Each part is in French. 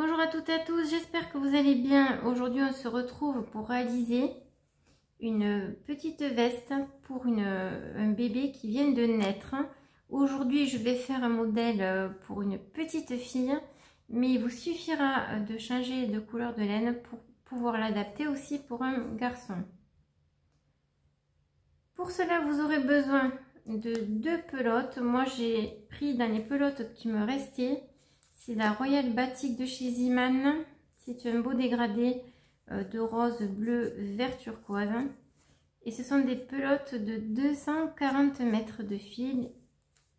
Bonjour à toutes et à tous, j'espère que vous allez bien. Aujourd'hui on se retrouve pour réaliser une petite veste pour un bébé qui vient de naître. Aujourd'hui je vais faire un modèle pour une petite fille, mais il vous suffira de changer de couleur de laine pour pouvoir l'adapter aussi pour un garçon. Pour cela vous aurez besoin de 2 pelotes. Moi j'ai pris dans les pelotes qui me restaient. C'est la Royal Batik de chez Ziman. C'est un beau dégradé de rose, bleu, vert turquoise. Et ce sont des pelotes de 240 mètres de fil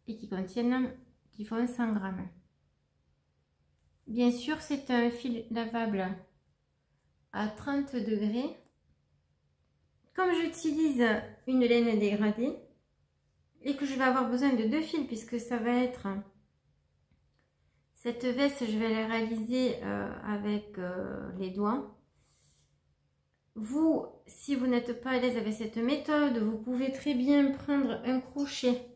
et qui font 100 grammes. Bien sûr, c'est un fil lavable à 30 degrés. Comme j'utilise une laine dégradée et que je vais avoir besoin de 2 fils puisque ça va être... Cette veste, je vais la réaliser avec les doigts. Vous, si vous n'êtes pas à l'aise avec cette méthode, vous pouvez très bien prendre un crochet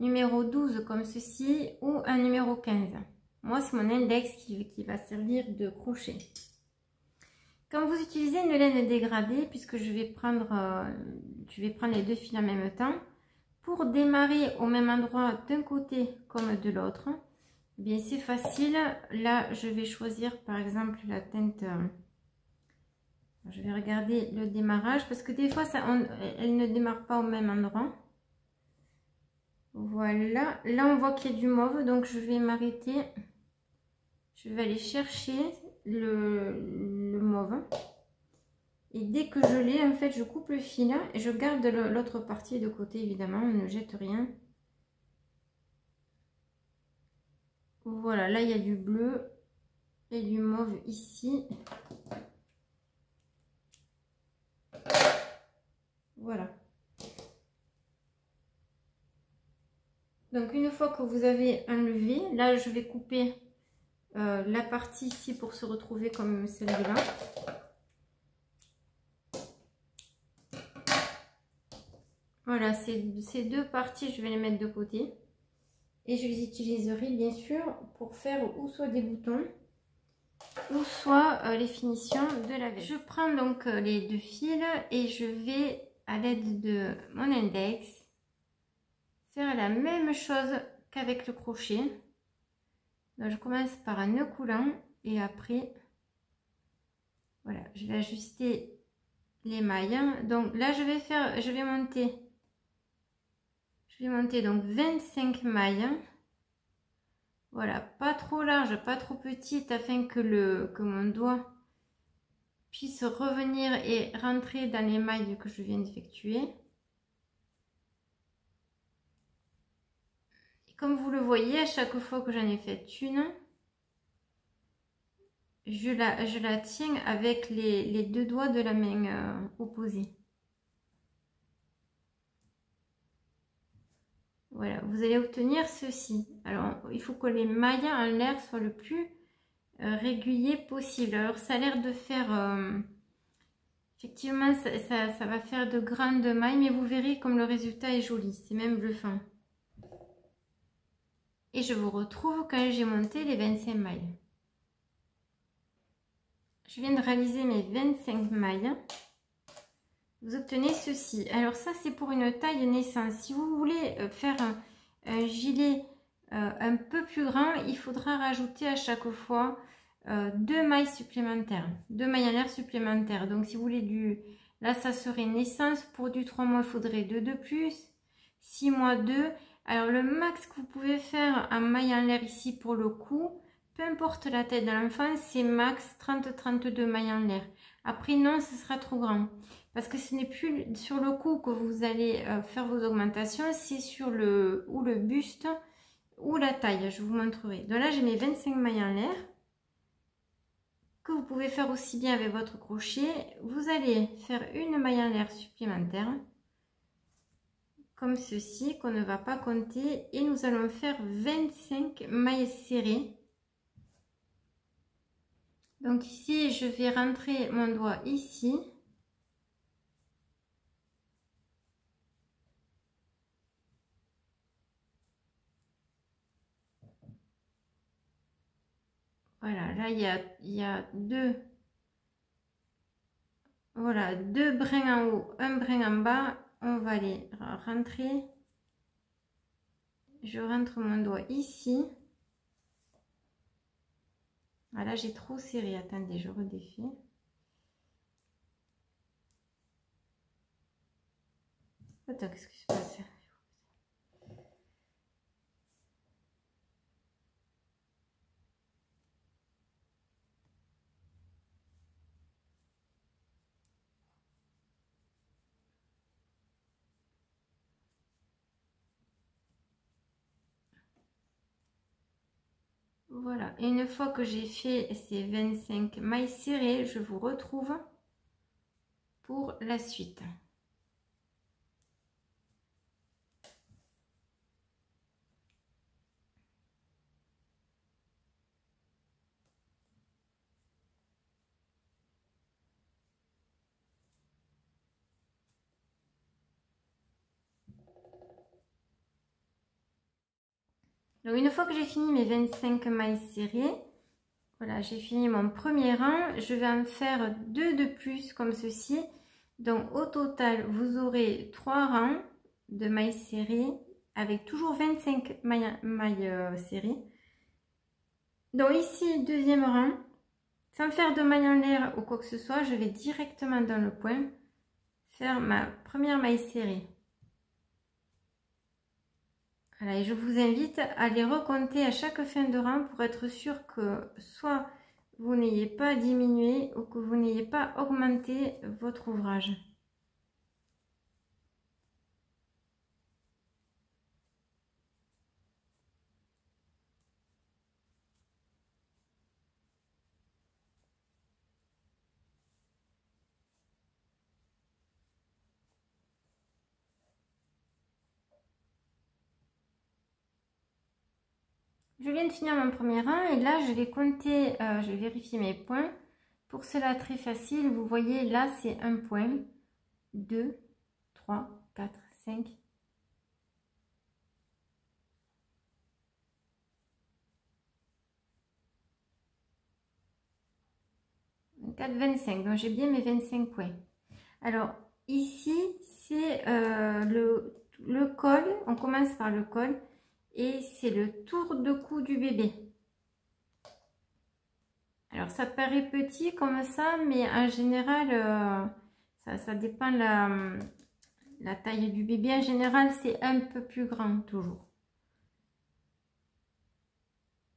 numéro 12 comme ceci ou un numéro 15. Moi, c'est mon index qui va servir de crochet. Quand vous utilisez une laine dégradée, puisque je vais prendre les 2 fils en même temps, pour démarrer au même endroit d'un côté comme de l'autre, bien c'est facile. Là je vais choisir par exemple la teinte, je vais regarder le démarrage parce que des fois elle ne démarre pas au même endroit. Voilà, là on voit qu'il y a du mauve, donc je vais m'arrêter, je vais aller chercher le mauve et dès que je l'ai, en fait je coupe le fil et je garde l'autre partie de côté. Évidemment on ne jette rien. Voilà, là il y a du bleu et du mauve ici. Voilà. Donc une fois que vous avez enlevé, là je vais couper la partie ici pour se retrouver comme celle-là. Voilà, ces 2 parties, je vais les mettre de côté. Et je les utiliserai bien sûr pour faire ou soit des boutons ou soit les finitions de la veste. Je prends donc les 2 fils et je vais, à l'aide de mon index, faire la même chose qu'avec le crochet. Donc je commence par un nœud coulant et après, voilà, je vais ajuster les mailles. Donc là, je vais monter donc 25 mailles. Voilà, pas trop large, pas trop petite, afin que mon doigt puisse revenir et rentrer dans les mailles que je viens d'effectuer. Comme vous le voyez, à chaque fois que j'en ai fait une, je la tiens avec les 2 doigts de la main opposée. Voilà, vous allez obtenir ceci. Alors, il faut que les mailles en l'air soient le plus régulier possible. Alors, ça a l'air de faire... effectivement, ça va faire de grandes mailles, mais vous verrez comme le résultat est joli. C'est même bluffant. Et je vous retrouve quand j'ai monté les 25 mailles. Je viens de réaliser mes 25 mailles. Vous obtenez ceci. Alors ça, c'est pour une taille naissance. Si vous voulez faire un gilet un peu plus grand, il faudra rajouter à chaque fois 2 mailles supplémentaires. 2 mailles en l'air supplémentaires. Donc si vous voulez là ça serait naissance. Pour du 3 mois, il faudrait 2 de plus. 6 mois 2. Alors le max que vous pouvez faire en maille en l'air ici pour le cou, peu importe la taille de l'enfant, c'est max 30-32 mailles en l'air. Après non, ce sera trop grand. Parce que ce n'est plus sur le cou que vous allez faire vos augmentations, c'est sur le buste ou la taille. Je vous montrerai. Donc là, j'ai mes 25 mailles en l'air que vous pouvez faire aussi bien avec votre crochet. Vous allez faire une maille en l'air supplémentaire comme ceci qu'on ne va pas compter et nous allons faire 25 mailles serrées. Donc ici, je vais rentrer mon doigt ici. Voilà, là il y a deux, voilà, deux brins en haut, un brin en bas. On va les rentrer. Je rentre mon doigt ici. Voilà, j'ai trop serré. Attendez, je redéfais. Attends, qu'est-ce qui se passe? Voilà, et une fois que j'ai fait ces 25 mailles serrées, je vous retrouve pour la suite. Donc une fois que j'ai fini mes 25 mailles serrées, voilà, j'ai fini mon premier rang. Je vais en faire deux de plus comme ceci. Donc au total, vous aurez 3 rangs de mailles serrées avec toujours 25 mailles serrées. Donc ici, deuxième rang, sans faire de maille en l'air ou quoi que ce soit, je vais directement dans le point faire ma première maille serrée. Voilà, et je vous invite à les recompter à chaque fin de rang pour être sûr que soit vous n'ayez pas diminué ou que vous n'ayez pas augmenté votre ouvrage. Je viens de finir mon premier rang et là je vais compter, je vais vérifier mes points. Pour cela très facile, vous voyez là c'est un point, 2, 3, 4, 5. 24, 25, donc j'ai bien mes 25 points. Alors ici c'est le col, on commence par le col et c'est le tour de cou du bébé. Alors ça paraît petit comme ça, mais en général ça dépend la taille du bébé. En général c'est un peu plus grand toujours.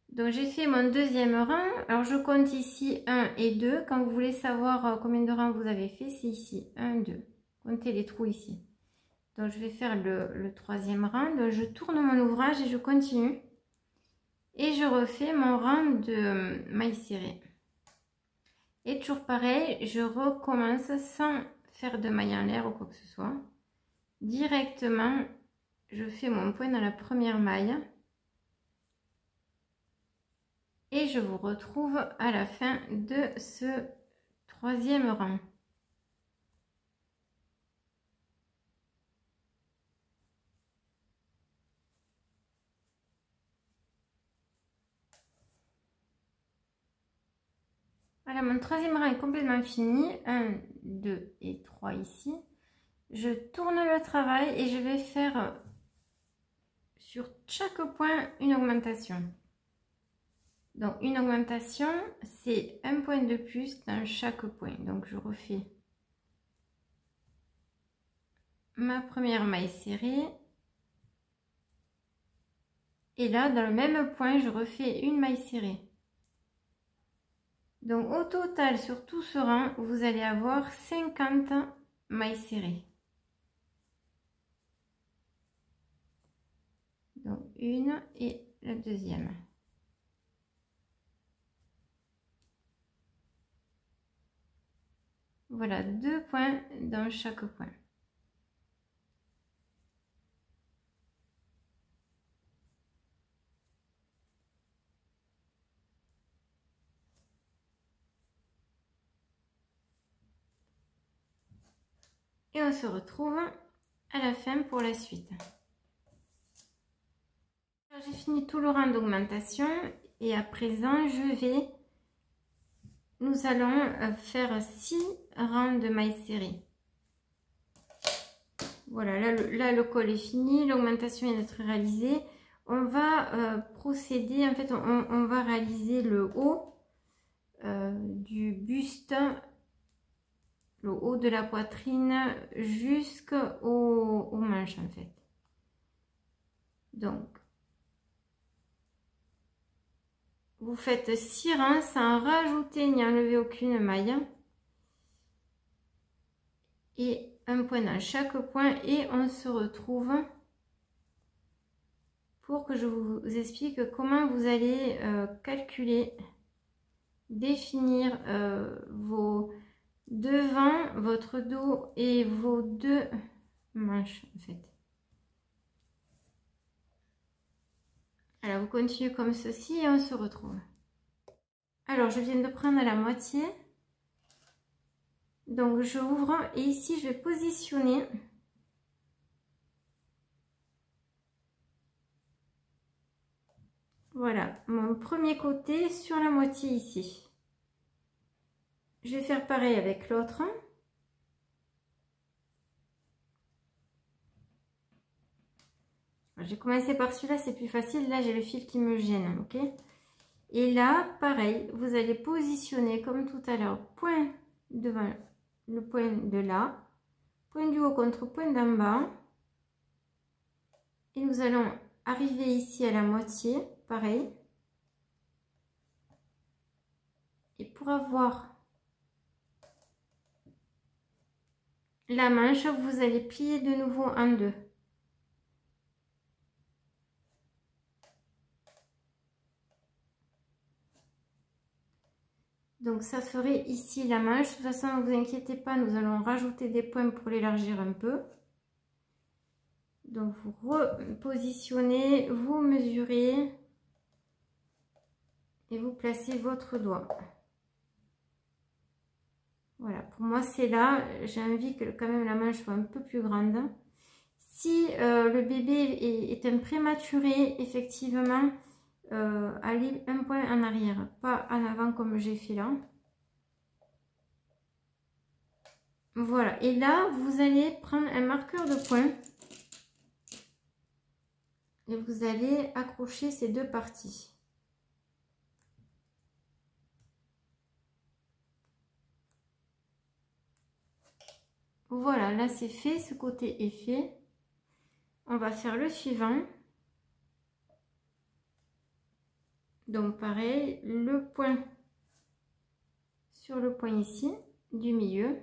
Donc j'ai fait mon deuxième rang. Alors je compte ici 1 et 2. Quand vous voulez savoir combien de rangs vous avez fait, c'est ici 1, 2. Comptez les trous ici. Donc je vais faire le troisième rang. Donc je tourne mon ouvrage et je continue. Et je refais mon rang de mailles serrées. Et toujours pareil, je recommence sans faire de maille en l'air ou quoi que ce soit. Directement, je fais mon point dans la première maille. Et je vous retrouve à la fin de ce troisième rang. Voilà, mon troisième rang est complètement fini. 1, 2 et 3 ici. Je tourne le travail et je vais faire sur chaque point une augmentation. Donc une augmentation, c'est un point de plus dans chaque point. Donc je refais ma première maille serrée. Et là, dans le même point, je refais une maille serrée. Donc au total, sur tout ce rang, vous allez avoir 50 mailles serrées. Donc une et la deuxième. Voilà, 2 points dans chaque point. Et on se retrouve à la fin pour la suite. J'ai fini tout le rang d'augmentation et à présent je vais nous allons faire 6 rangs de mailles serrées. Voilà, là le col est fini, l'augmentation vient d'être réalisée. On va procéder, en fait, on va réaliser le haut du buste, le haut de la poitrine jusqu'aux manches, en fait. Donc, vous faites 6 rangs sans rajouter ni enlever aucune maille. Et un point dans chaque point et on se retrouve pour que je vous explique comment vous allez calculer, définir vos devants, votre dos et vos 2 manches en fait. Alors vous continuez comme ceci et on se retrouve. Alors je viens de prendre la moitié. Donc j'ouvre et ici je vais positionner voilà mon premier côté sur la moitié ici. Je vais faire pareil avec l'autre. J'ai commencé par celui-là, c'est plus facile. Là j'ai le fil qui me gêne, ok. Et là pareil, vous allez positionner comme tout à l'heure, point devant le point de là, point du haut contre point d'en bas, et nous allons arriver ici à la moitié, pareil, et pour avoir la manche, vous allez plier de nouveau en 2. Donc ça ferait ici la manche. De toute façon, ne vous inquiétez pas, nous allons rajouter des points pour l'élargir un peu. Donc vous repositionnez, vous mesurez et vous placez votre doigt. Voilà, pour moi c'est là. J'ai envie que quand même la manche soit un peu plus grande. Si le bébé est un prématuré, effectivement, allez un point en arrière, pas en avant comme j'ai fait là. Voilà, et là vous allez prendre un marqueur de point et vous allez accrocher ces 2 parties. Voilà, là c'est fait, ce côté est fait. On va faire le suivant. Donc pareil, le point sur le point ici du milieu.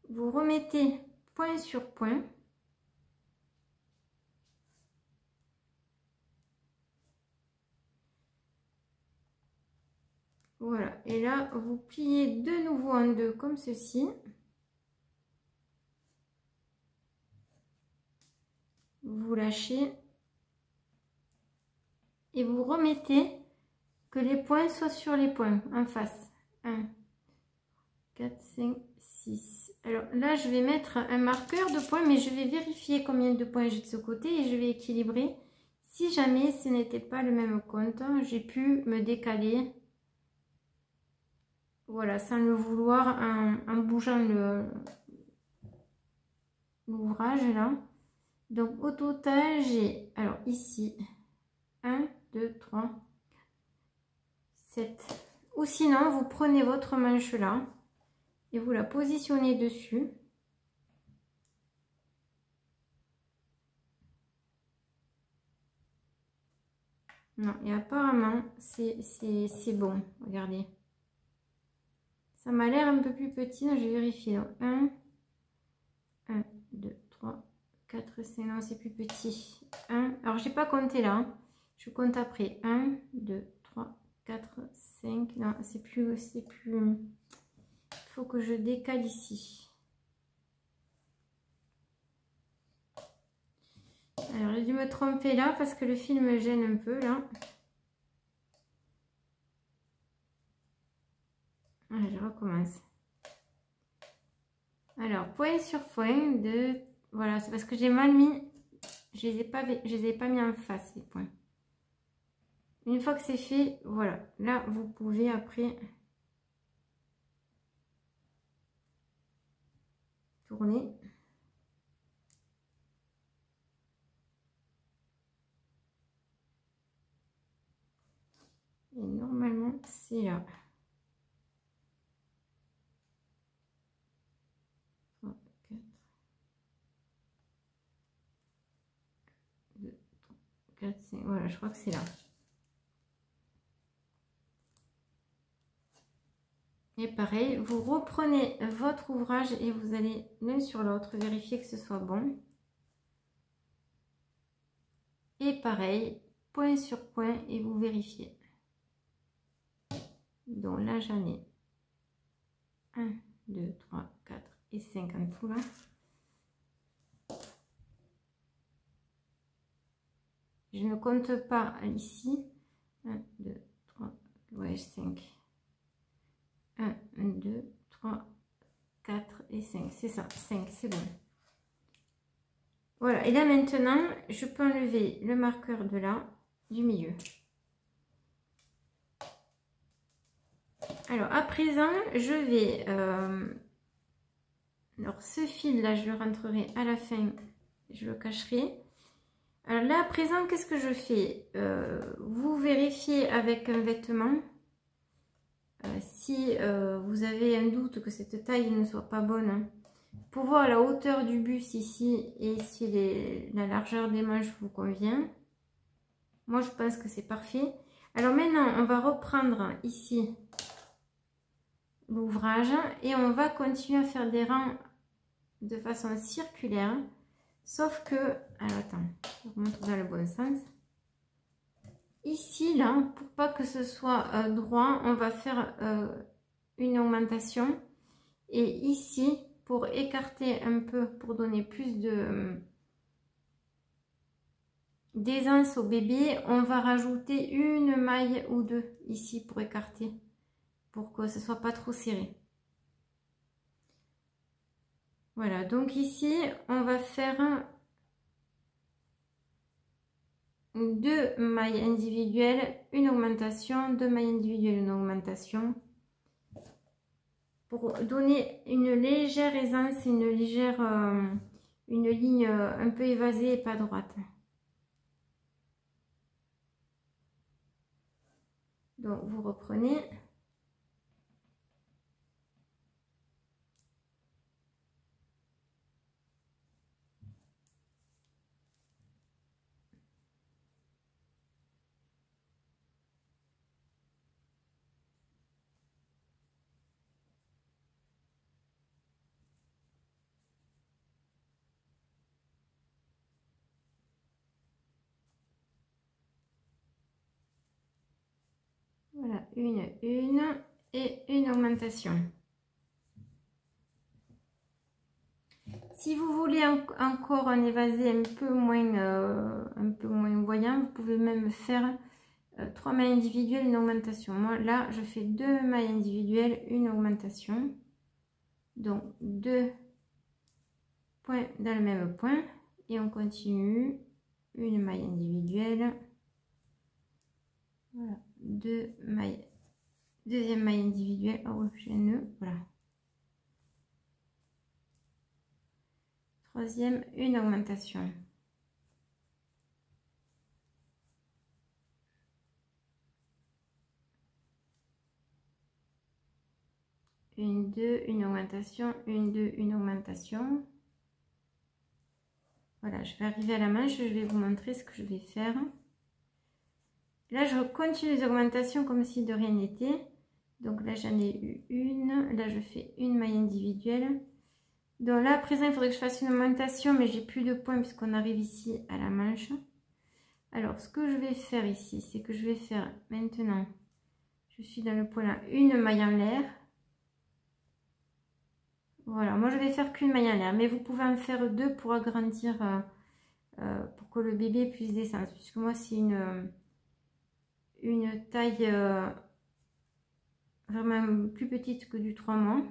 Vous remettez point sur point. Voilà, et là vous pliez de nouveau en 2 comme ceci. Vous lâchez et vous remettez que les points soient sur les points en face. 1, 4, 5, 6. Alors là, je vais mettre un marqueur de points, mais je vais vérifier combien de points j'ai de ce côté et je vais équilibrer. Si jamais ce n'était pas le même compte, j'ai pu me décaler. Voilà, sans le vouloir, en bougeant l'ouvrage là. Donc au total, j'ai, alors ici, 1, 2, 3, 7. Ou sinon, vous prenez votre manche là et vous la positionnez dessus. Non, et apparemment, c'est bon. Regardez. Ça m'a l'air un peu plus petit. Je vais vérifier. 1, 2, 3, 4, 5. Non, c'est plus petit. 1. Alors, j'ai pas compté là. Hein. Je compte après. 1, 2, 3, 4, 5. Non, c'est plus. Il faut que je décale ici. Alors, j'ai dû me tromper là parce que le fil me gêne un peu là. Allez, je recommence. Alors, point sur point de... Voilà, c'est parce que j'ai mal mis. Je les ai pas mis en face, les points. Une fois que c'est fait, voilà. Là, vous pouvez après tourner. Et normalement, c'est là. 3, 4, 2, 3, 4, 5. Voilà, je crois que c'est là. Et pareil, vous reprenez votre ouvrage et vous allez l'un sur l'autre vérifier que ce soit bon. Et pareil, point sur point et vous vérifiez. Donc là, j'en ai 1, 2, 3, 4 et 5 en tout là. Je ne compte pas ici. 1, 2, 3, ouais, 5. 1, 2, 3, 4 et 5. C'est ça, 5, c'est bon. Voilà, et là maintenant, je peux enlever le marqueur de là, du milieu. Alors, à présent, je vais... alors, ce fil-là, je le rentrerai à la fin, je le cacherai. Alors là, à présent, qu'est-ce que je fais? Vous vérifiez avec un vêtement. Si vous avez un doute que cette taille ne soit pas bonne, hein, pour voir la hauteur du bus ici et si la largeur des manches vous convient. Moi, je pense que c'est parfait. Alors maintenant, on va reprendre ici l'ouvrage et on va continuer à faire des rangs de façon circulaire. Sauf que, alors attends, je vous montre dans le bon sens. Ici, là, pour pas que ce soit droit, on va faire une augmentation. Et ici, pour écarter un peu, pour donner plus d'aisance au bébé, on va rajouter une maille ou deux ici pour écarter, pour que ce soit pas trop serré. Voilà, donc ici, on va faire 2 mailles individuelles, une augmentation, 2 mailles individuelles, une augmentation, pour donner une légère aisance, une ligne un peu évasée et pas droite. Donc vous reprenez. Voilà, une et une augmentation. Si vous voulez encore un évasé un peu moins voyant, vous pouvez même faire 3 mailles individuelles, une augmentation. Moi, là, je fais 2 mailles individuelles, une augmentation. Donc, 2 points dans le même point. Et on continue. Une maille individuelle. Voilà, 2 mailles. Deuxième maille individuelle. Oh, j'ai un nœud. Voilà. Troisième, une augmentation. Une, deux, une augmentation, une, deux, une augmentation. Voilà, je vais arriver à la manche, je vais vous montrer ce que je vais faire. Là, je continue les augmentations comme si de rien n'était. Donc là, j'en ai eu une. Là, je fais une maille individuelle. Donc là, à présent, il faudrait que je fasse une augmentation, mais j'ai plus de points puisqu'on arrive ici à la manche. Alors, ce que je vais faire ici, c'est que je vais faire maintenant, je suis dans le point là, une maille en l'air. Voilà, moi je vais faire qu'une maille en l'air, mais vous pouvez en faire deux pour agrandir, pour que le bébé puisse descendre, puisque moi c'est une taille vraiment plus petite que du 3 mois.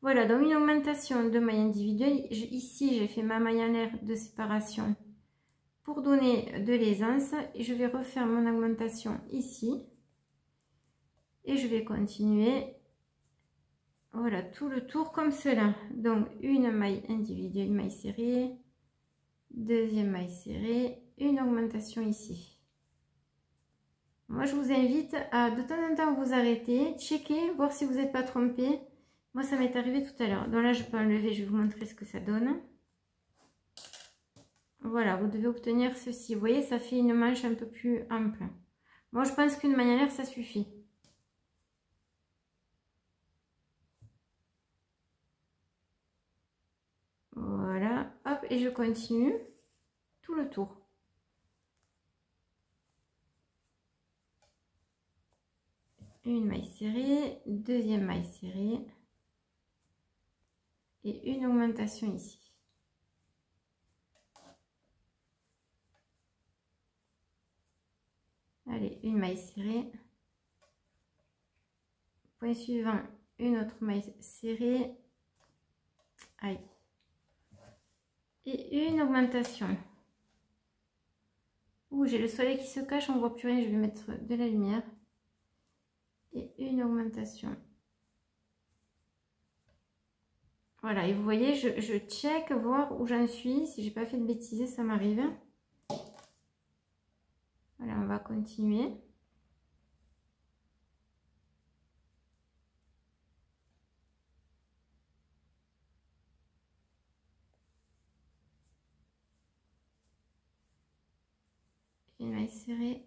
Voilà, donc une augmentation de maille individuelle. Ici, j'ai fait ma maille en l'air de séparation pour donner de l'aisance, et je vais refaire mon augmentation ici, et je vais continuer. Voilà, tout le tour comme cela. Donc une maille individuelle, une maille serrée, deuxième maille serrée, une augmentation ici. Moi je vous invite à de temps en temps vous arrêter, checker, voir si vous n'êtes pas trompé. Moi ça m'est arrivé tout à l'heure. Donc là je peux enlever, je vais vous montrer ce que ça donne. Voilà, vous devez obtenir ceci. Vous voyez, ça fait une manche un peu plus ample. Moi je pense qu'une maille en l'air ça suffit. Voilà, hop, et je continue tout le tour. Une maille serrée, deuxième maille serrée et une augmentation ici. Allez, une maille serrée. Point suivant, une autre maille serrée. Aïe. Et une augmentation. Ouh, j'ai le soleil qui se cache, on voit plus rien, je vais mettre de la lumière. Et une augmentation. Voilà, et vous voyez, je check, voir où j'en suis. Si j'ai pas fait de bêtises, ça m'arrive. Voilà, on va continuer. Une maille serrée,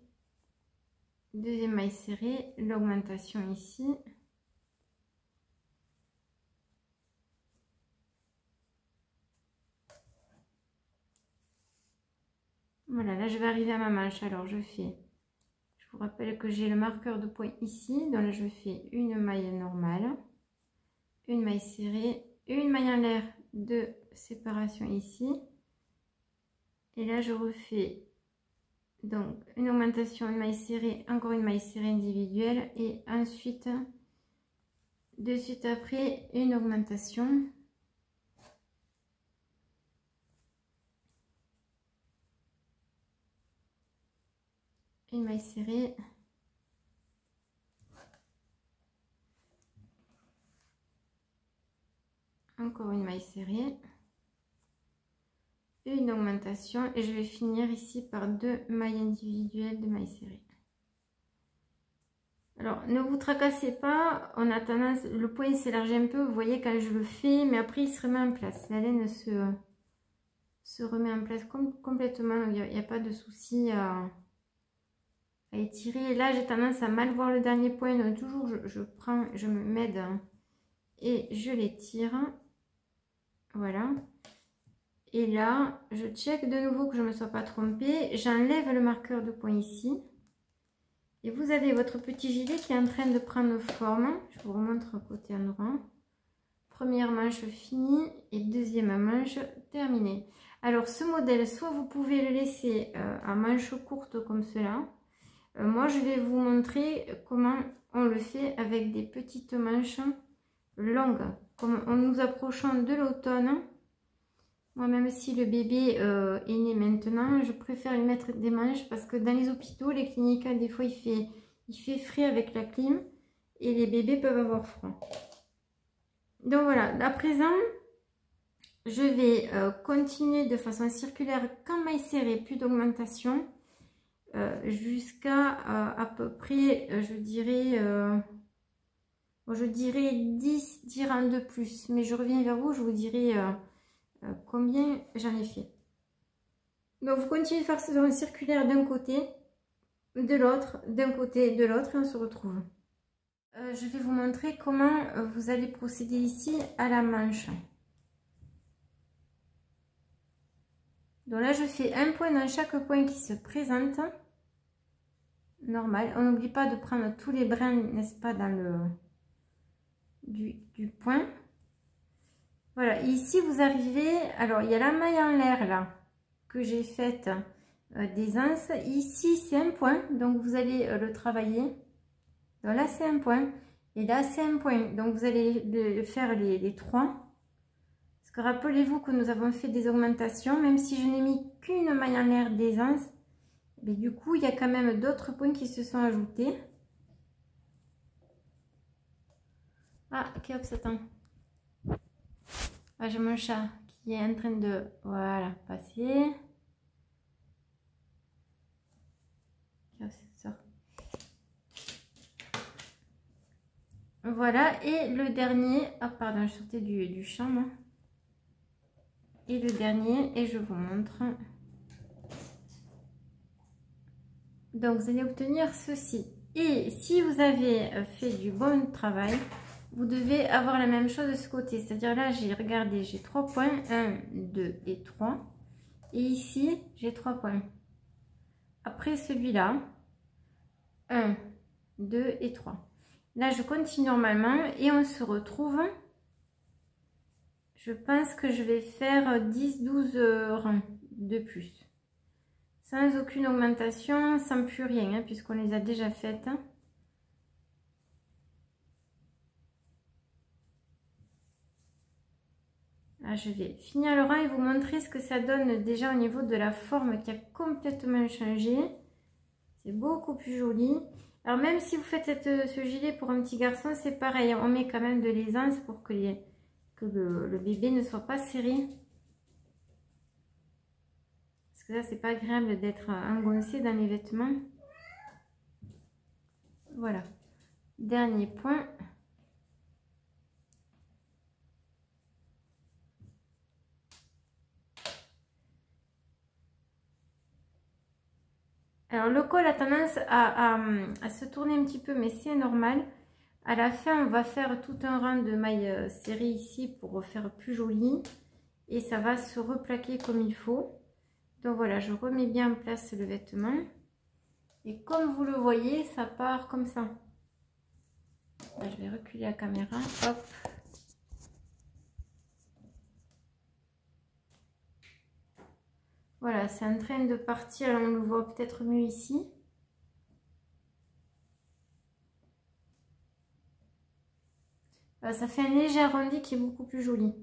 deuxième maille serrée, l'augmentation ici. Voilà, là je vais arriver à ma manche. Alors je vous rappelle que j'ai le marqueur de point ici. Donc là je fais une maille normale, une maille serrée, une maille en l'air de séparation ici. Et là je refais donc une augmentation, une maille serrée, encore une maille serrée individuelle et ensuite de suite après une augmentation. Une maille serrée, encore une maille serrée, une augmentation et je vais finir ici par deux mailles individuelles de mailles serrées. Alors ne vous tracassez pas, on a tendance, le point s'élargit un peu, vous voyez quand je le fais, mais après il se remet en place. La laine se remet en place complètement, il n'y a pas de souci à étirer. Là j'ai tendance à mal voir le dernier point, donc toujours je prends, je me m'aide et je l'étire. Voilà. Et là, je check de nouveau que je ne me sois pas trompée. J'enlève le marqueur de point ici. Et vous avez votre petit gilet qui est en train de prendre forme. Je vous remontre côté endroit. Première manche finie et deuxième manche terminée. Alors ce modèle, soit vous pouvez le laisser à manche courte comme cela. Moi, je vais vous montrer comment on le fait avec des petites manches longues. Comme en nous approchant de l'automne. Moi, même si le bébé est né maintenant, je préfère lui mettre des manches parce que dans les hôpitaux, les cliniques, des fois, il fait frais avec la clim et les bébés peuvent avoir froid. Donc voilà, à présent, je vais continuer de façon circulaire qu'en maille serrée, plus d'augmentation, jusqu'à à peu près, je dirais 10 rangs de plus. Mais je reviens vers vous, je vous dirai... combien j'en ai fait. Donc vous continuez de faire ce circulaire d'un côté, de l'autre, d'un côté, de l'autre et on se retrouve. Je vais vous montrer comment vous allez procéder ici à la manche. Donc là je fais un point dans chaque point qui se présente. Normal, on n'oublie pas de prendre tous les brins, n'est-ce pas, dans le du point. Voilà, ici vous arrivez, alors il y a la maille en l'air là, que j'ai faite des anses. Ici c'est un point, donc vous allez le travailler. Donc là c'est un point, et là c'est un point. Donc vous allez faire les trois. Parce que rappelez-vous que nous avons fait des augmentations, même si je n'ai mis qu'une maille en l'air des anses. Mais du coup, il y a quand même d'autres points qui se sont ajoutés. Ah, Kéops, attends. Ah, j'ai mon chat qui est en train de, voilà, passer. Kéops, sort. Voilà, et le dernier, ah pardon, je sortais du champ, moi. Et le dernier, et je vous montre. Donc, vous allez obtenir ceci. Et si vous avez fait du bon travail, vous devez avoir la même chose de ce côté. C'est-à-dire là, j'ai regardé, j'ai 3 points. 1, 2 et 3. Et ici, j'ai 3 points. Après celui-là, 1, 2 et 3. Là, je continue normalement et on se retrouve. Je pense que je vais faire 10-12 rangs de plus. Sans aucune augmentation, sans plus rien, hein, puisqu'on les a déjà faites. Là, je vais finir le rang et vous montrer ce que ça donne déjà au niveau de la forme qui a complètement changé. C'est beaucoup plus joli. Alors même si vous faites ce gilet pour un petit garçon, c'est pareil. On met quand même de l'aisance pour que, le bébé ne soit pas serré. Parce que là, c'est pas agréable d'être engoncé dans les vêtements. Voilà. Dernier point. Alors le col a tendance à se tourner un petit peu, mais c'est normal. À la fin, on va faire tout un rang de mailles serrées ici pour faire plus joli. Et ça va se replaquer comme il faut. Donc voilà, je remets bien en place le vêtement. Et comme vous le voyez, ça part comme ça. Là, je vais reculer la caméra. Hop. Voilà, c'est en train de partir. On le voit peut-être mieux ici. Voilà, ça fait un léger arrondi qui est beaucoup plus joli.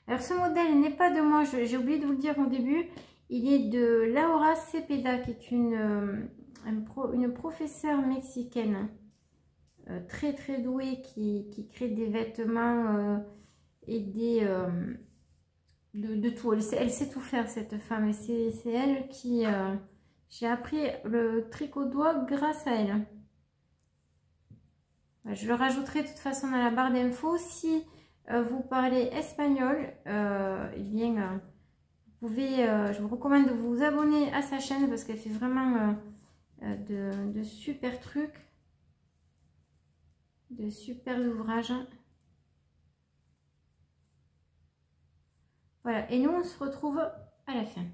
Alors ce modèle n'est pas de moi, j'ai oublié de vous le dire au début. Il est de Laura Cepeda, qui est une professeure mexicaine très très douée qui crée des vêtements et de tout. Elle sait tout faire, cette femme. Et c'est elle qui... j'ai appris le tricot-doigt grâce à elle. Je le rajouterai de toute façon dans la barre d'infos. Si vous parlez espagnol, eh bien, vous pouvez, je vous recommande de vous abonner à sa chaîne parce qu'elle fait vraiment de super trucs, de super ouvrages. Voilà, et nous on se retrouve à la fin.